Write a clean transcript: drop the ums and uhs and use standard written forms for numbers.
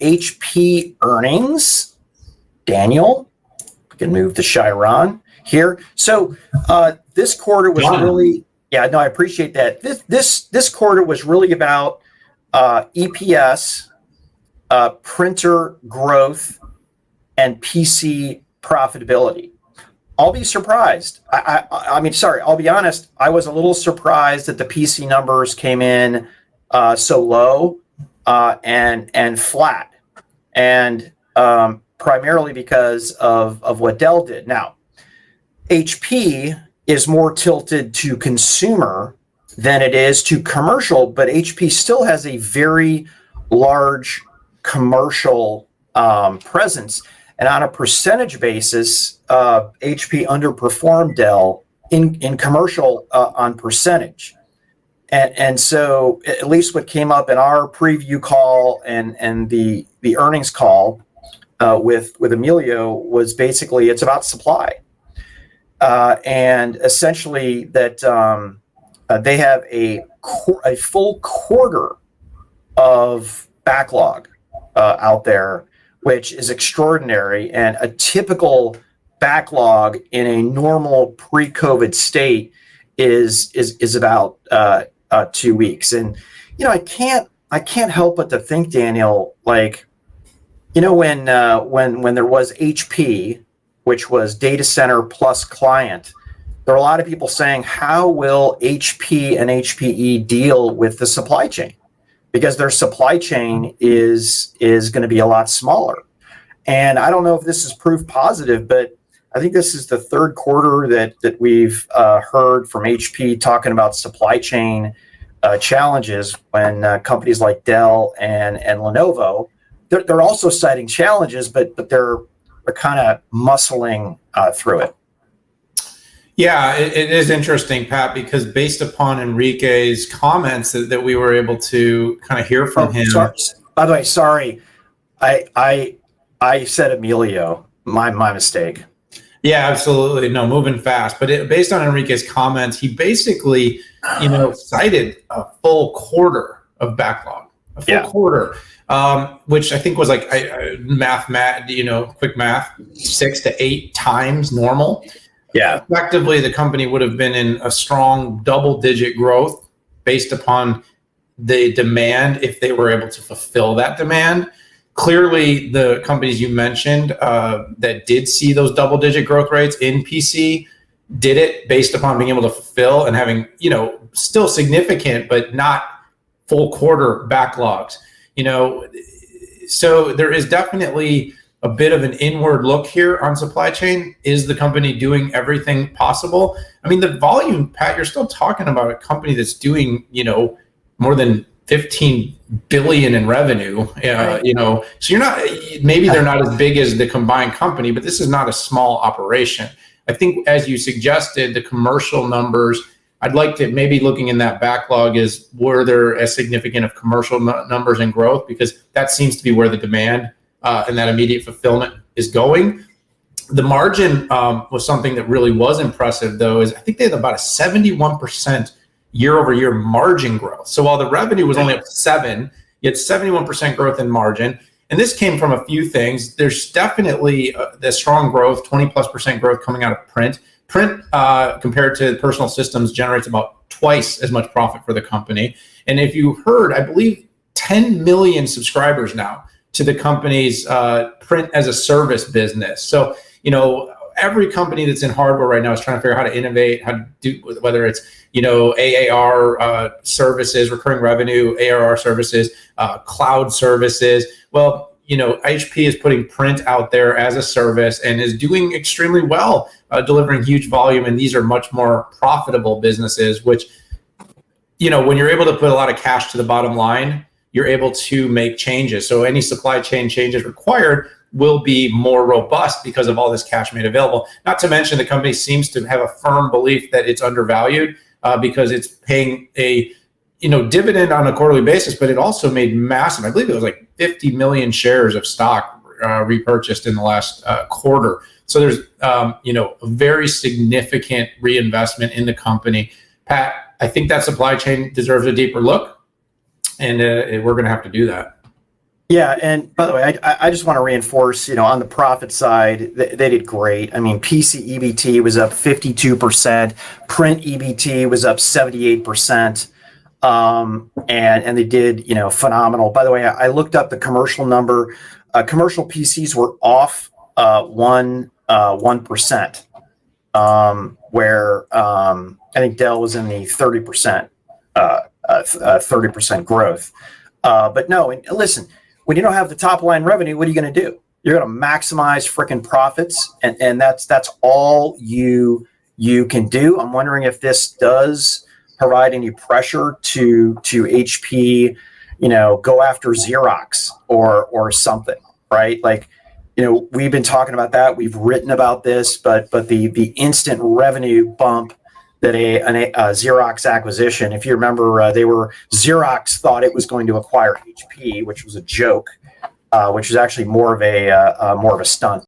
HP earnings. Daniel, we can move to Chiron here. So this quarter was really, yeah, no, I appreciate that. This quarter was really about EPS, printer growth, and PC profitability. I'll be surprised. I'll be honest. I was a little surprised that the PC numbers came in so low and flat, and primarily because of what Dell did. Now, HP is more tilted to consumer than it is to commercial, but HP still has a very large commercial presence. And on a percentage basis, HP underperformed Dell in commercial on percentage. And so at least what came up in our preview call and the earnings call with Emilio was basically it's about supply. And essentially that they have a full quarter of backlog out there, which is extraordinary. And a typical backlog in a normal pre-COVID state is about 2 weeks. And I can't help but to think, Daniel, like, when there was HP, which was data center plus client, there are a lot of people saying, how will HP and HPE deal with the supply chain? Because their supply chain is going to be a lot smaller. And I don't know if this is proof positive, but I think this is the third quarter that we've heard from HP talking about supply chain challenges when companies like Dell and Lenovo, they're also citing challenges, but they're kind of muscling through it. Yeah, it is interesting, Pat, because based upon Enrique's comments that we were able to kind of hear from him. By the way, sorry, I said Emilio. My mistake. Yeah, absolutely. No, moving fast. But based on Enrique's comments, he basically, cited a full quarter of backlog, quarter, which I think was like quick math, 6 to 8 times normal. Yeah. Effectively, the company would have been in a strong double-digit growth based upon the demand if they were able to fulfill that demand. Clearly, the companies you mentioned that did see those double-digit growth rates in PC did it based upon being able to fulfill and having, still significant but not full quarter backlogs. So there is definitely a bit of an inward look here on supply chain. Is the company doing everything possible? I mean, the volume, Pat, you're still talking about a company that's doing, more than 15 billion in revenue, right. So you're not, maybe they're not as big as the combined company, but this is not a small operation. I think, as you suggested, the commercial numbers, I'd like to maybe looking in that backlog is, were there as significant of commercial numbers and growth? Because that seems to be where the demand and that immediate fulfillment is going. The margin was something that really was impressive, though, is I think they had about a 71% year over year margin growth. So while the revenue was only up 7, you had 71% growth in margin. And this came from a few things. There's definitely the strong growth, 20+% growth coming out of print. Print, compared to personal systems, generates about twice as much profit for the company. And if you heard, I believe 10 million subscribers now to the company's print as a service business. So, every company that's in hardware right now is trying to figure out how to innovate, how to do, whether it's, AAR services, recurring revenue, ARR services, cloud services. Well, HP is putting print out there as a service and is doing extremely well, delivering huge volume. And these are much more profitable businesses, which, when you're able to put a lot of cash to the bottom line, you're able to make changes. So any supply chain changes required will be more robust because of all this cash made available. Not to mention, the company seems to have a firm belief that it's undervalued because it's paying a dividend on a quarterly basis, but it also made massive, I believe it was like 50 million shares of stock repurchased in the last quarter. So there's a very significant reinvestment in the company. Pat, I think that supply chain deserves a deeper look, and we're going to have to do that. Yeah, and by the way, I just want to reinforce, on the profit side, they did great. I mean, PC EBT was up 52%, print EBT was up 78%, and they did, phenomenal. By the way, I looked up the commercial number. Commercial PCs were off 1%, where I think Dell was in the 30%, 30% growth. But no, and listen, when you don't have the top line revenue, what are you going to do? You're going to maximize freaking profits, and that's all you can do. I'm wondering if this does provide any pressure to HP, go after Xerox or something, right? Like, we've been talking about that. We've written about this, but the instant revenue bump that a Xerox acquisition, if you remember, Xerox thought it was going to acquire HP, which was a joke, which was actually more of a stunt.